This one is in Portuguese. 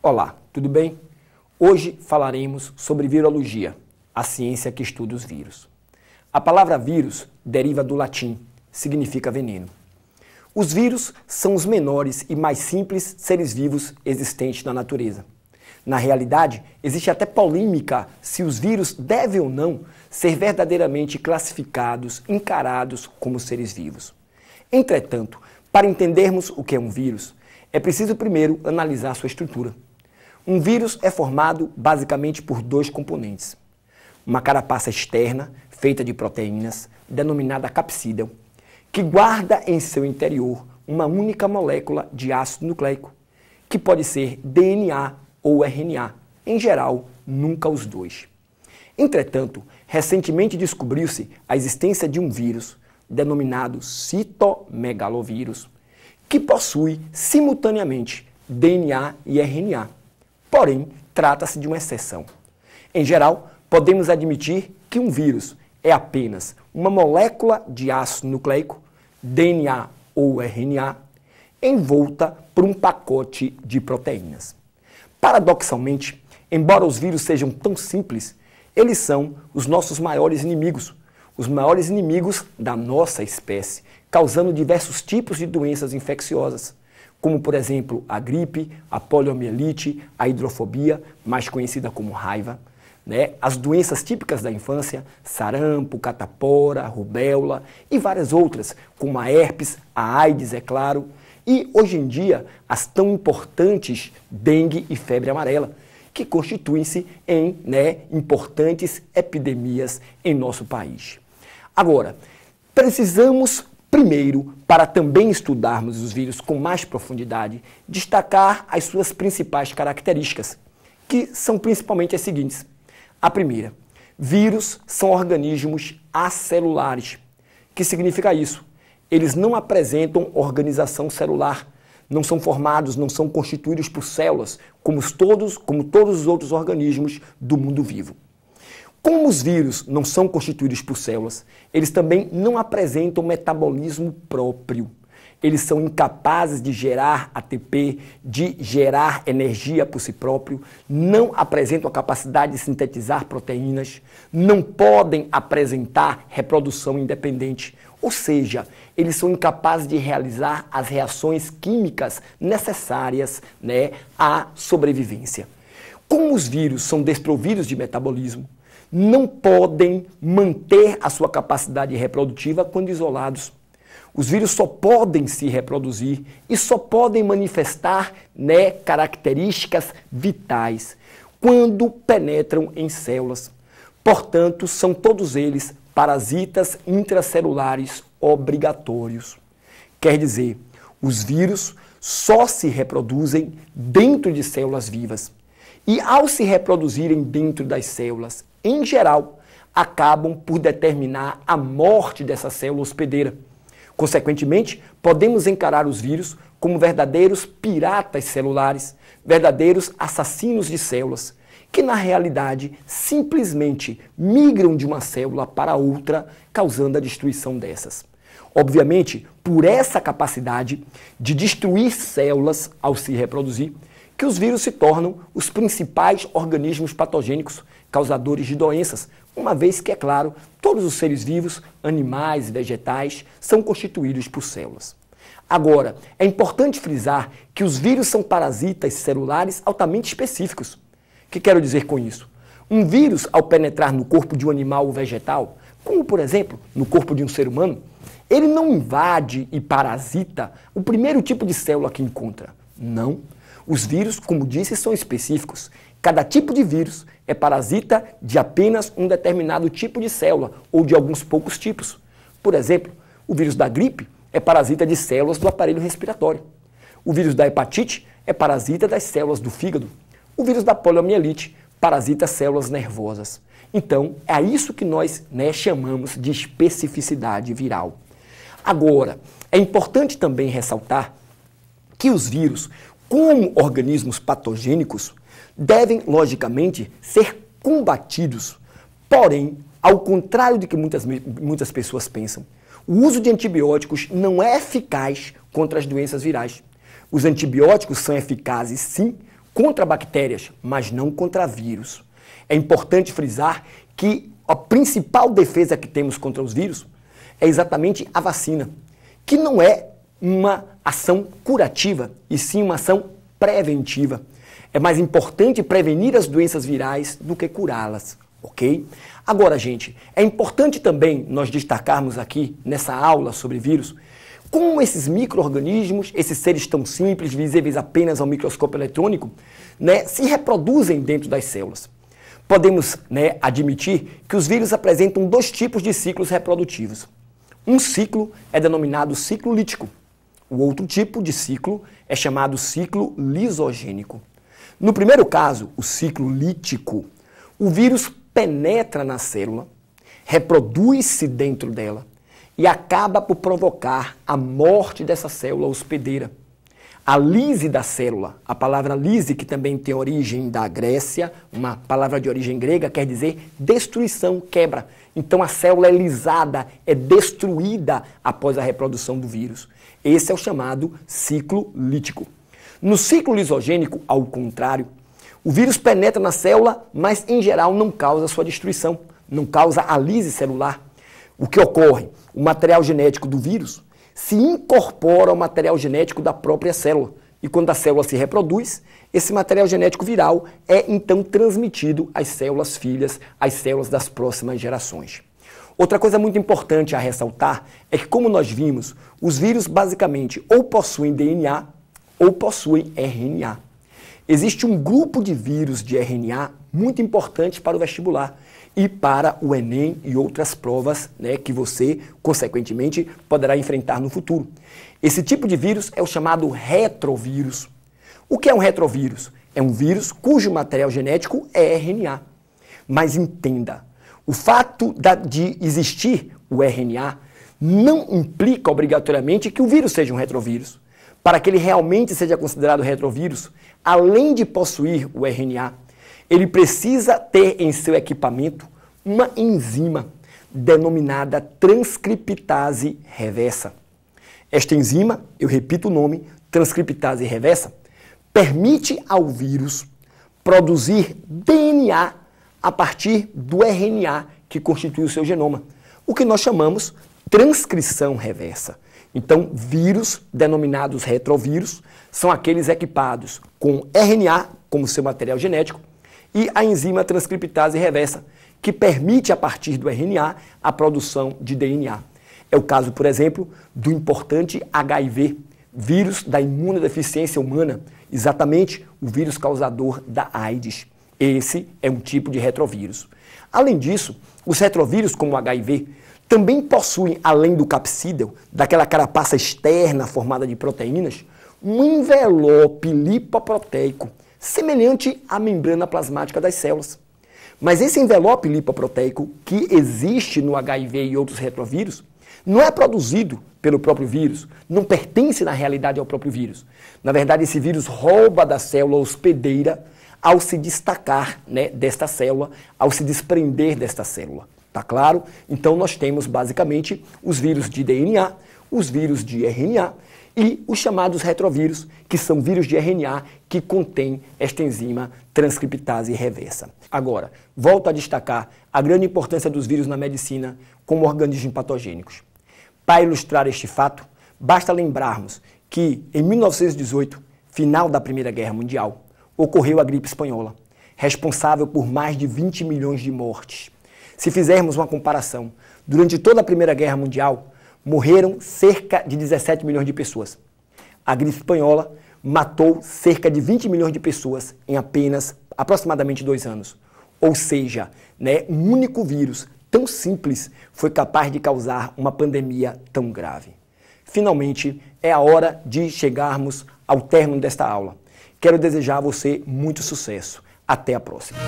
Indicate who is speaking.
Speaker 1: Olá, tudo bem? Hoje falaremos sobre virologia, a ciência que estuda os vírus. A palavra vírus deriva do latim, significa veneno. Os vírus são os menores e mais simples seres vivos existentes na natureza. Na realidade, existe até polêmica se os vírus devem ou não ser verdadeiramente classificados, encarados como seres vivos. Entretanto, para entendermos o que é um vírus, é preciso primeiro analisar sua estrutura. Um vírus é formado basicamente por dois componentes. Uma carapaça externa, feita de proteínas, denominada capsídeo, que guarda em seu interior uma única molécula de ácido nucleico, que pode ser DNA ou RNA, em geral, nunca os dois. Entretanto, recentemente descobriu-se a existência de um vírus, denominado citomegalovírus, que possui simultaneamente DNA e RNA. Porém, trata-se de uma exceção. Em geral, podemos admitir que um vírus é apenas uma molécula de ácido nucleico, DNA ou RNA, envolta por um pacote de proteínas. Paradoxalmente, embora os vírus sejam tão simples, eles são os nossos maiores inimigos da nossa espécie, causando diversos tipos de doenças infecciosas, como, por exemplo, a gripe, a poliomielite, a hidrofobia, mais conhecida como raiva, as doenças típicas da infância, sarampo, catapora, rubéola e várias outras, como a herpes, a AIDS, é claro, e, hoje em dia, as tão importantes dengue e febre amarela, que constituem-se em importantes epidemias em nosso país. Agora, precisamos, primeiro, para também estudarmos os vírus com mais profundidade, destacar as suas principais características, que são principalmente as seguintes. A primeira, vírus são organismos acelulares. O que significa isso? Eles não apresentam organização celular, não são formados, não são constituídos por células, como todos os outros organismos do mundo vivo. Como os vírus não são constituídos por células, eles também não apresentam metabolismo próprio. Eles são incapazes de gerar ATP, de gerar energia por si próprio, não apresentam a capacidade de sintetizar proteínas, não podem apresentar reprodução independente. Ou seja, eles são incapazes de realizar as reações químicas necessárias à sobrevivência. Como os vírus são desprovidos de metabolismo, não podem manter a sua capacidade reprodutiva quando isolados. Os vírus só podem se reproduzir e só podem manifestar características vitais quando penetram em células. Portanto, são todos eles parasitas intracelulares obrigatórios. Quer dizer, os vírus só se reproduzem dentro de células vivas. E ao se reproduzirem dentro das células, em geral, acabam por determinar a morte dessa célula hospedeira. Consequentemente, podemos encarar os vírus como verdadeiros piratas celulares, verdadeiros assassinos de células, que na realidade simplesmente migram de uma célula para outra, causando a destruição dessas. Obviamente, por essa capacidade de destruir células ao se reproduzir, que os vírus se tornam os principais organismos patogênicos causadores de doenças, uma vez que, é claro, todos os seres vivos, animais e vegetais, são constituídos por células. Agora, é importante frisar que os vírus são parasitas celulares altamente específicos. O que quero dizer com isso? Um vírus, ao penetrar no corpo de um animal ou vegetal, como, por exemplo, no corpo de um ser humano, ele não invade e parasita o primeiro tipo de célula que encontra. Não. Os vírus, como disse, são específicos. Cada tipo de vírus é parasita de apenas um determinado tipo de célula ou de alguns poucos tipos. Por exemplo, o vírus da gripe é parasita de células do aparelho respiratório. O vírus da hepatite é parasita das células do fígado. O vírus da poliomielite parasita células nervosas. Então, é isso que nós chamamos de especificidade viral. Agora, é importante também ressaltar que os vírus, como organismos patogênicos, devem, logicamente, ser combatidos. Porém, ao contrário do que muitas pessoas pensam, o uso de antibióticos não é eficaz contra as doenças virais. Os antibióticos são eficazes, sim, contra bactérias, mas não contra vírus. É importante frisar que a principal defesa que temos contra os vírus é exatamente a vacina, que não é uma ação curativa, e sim uma ação preventiva. É mais importante prevenir as doenças virais do que curá-las, ok? Agora, gente, é importante também nós destacarmos aqui, nessa aula sobre vírus, como esses micro-organismos, esses seres tão simples, visíveis apenas ao microscópio eletrônico, se reproduzem dentro das células. Podemos admitir que os vírus apresentam dois tipos de ciclos reprodutivos. Um ciclo é denominado ciclo lítico. O outro tipo de ciclo é chamado ciclo lisogênico. No primeiro caso, o ciclo lítico, o vírus penetra na célula, reproduz-se dentro dela e acaba por provocar a morte dessa célula hospedeira. A lise da célula, a palavra lise, que também tem origem da Grécia, uma palavra de origem grega, quer dizer destruição, quebra. Então a célula é lisada, é destruída após a reprodução do vírus. Esse é o chamado ciclo lítico. No ciclo lisogênico, ao contrário, o vírus penetra na célula, mas em geral não causa sua destruição, não causa a lise celular. O que ocorre? O material genético do vírus se incorpora ao material genético da própria célula. E quando a célula se reproduz, esse material genético viral é então transmitido às células filhas, às células das próximas gerações. Outra coisa muito importante a ressaltar é que, como nós vimos, os vírus basicamente ou possuem DNA ou possuem RNA. Existe um grupo de vírus de RNA muito importante para o vestibular e para o Enem e outras provas que você, consequentemente, poderá enfrentar no futuro. Esse tipo de vírus é o chamado retrovírus. O que é um retrovírus? É um vírus cujo material genético é RNA. Mas entenda, o fato de existir o RNA não implica obrigatoriamente que o vírus seja um retrovírus. Para que ele realmente seja considerado retrovírus, além de possuir o RNA, ele precisa ter em seu equipamento uma enzima denominada transcriptase reversa. Esta enzima, eu repito o nome, transcriptase reversa, permite ao vírus produzir DNA a partir do RNA que constitui o seu genoma, o que nós chamamos transcrição reversa. Então, vírus denominados retrovírus são aqueles equipados com RNA como seu material genético e a enzima transcriptase reversa, que permite, a partir do RNA, a produção de DNA. É o caso, por exemplo, do importante HIV, vírus da imunodeficiência humana, exatamente o vírus causador da AIDS. Esse é um tipo de retrovírus. Além disso, os retrovírus, como o HIV, também possuem, além do capsídeo, daquela carapaça externa formada de proteínas, um envelope lipoproteico, semelhante à membrana plasmática das células. Mas esse envelope lipoproteico que existe no HIV e outros retrovírus não é produzido pelo próprio vírus, não pertence na realidade ao próprio vírus. Na verdade, esse vírus rouba da célula hospedeira ao se destacar desta célula, ao se desprender desta célula. Tá claro? Então nós temos basicamente os vírus de DNA, os vírus de RNA e os chamados retrovírus, que são vírus de RNA que contêm esta enzima transcriptase reversa. Agora, volto a destacar a grande importância dos vírus na medicina como organismos patogênicos. Para ilustrar este fato, basta lembrarmos que em 1918, final da Primeira Guerra Mundial, ocorreu a gripe espanhola, responsável por mais de 20 milhões de mortes. Se fizermos uma comparação, durante toda a Primeira Guerra Mundial, morreram cerca de 17 milhões de pessoas. A gripe espanhola matou cerca de 20 milhões de pessoas em apenas aproximadamente 2 anos. Ou seja, um único vírus tão simples foi capaz de causar uma pandemia tão grave. Finalmente, é a hora de chegarmos ao término desta aula. Quero desejar a você muito sucesso. Até a próxima.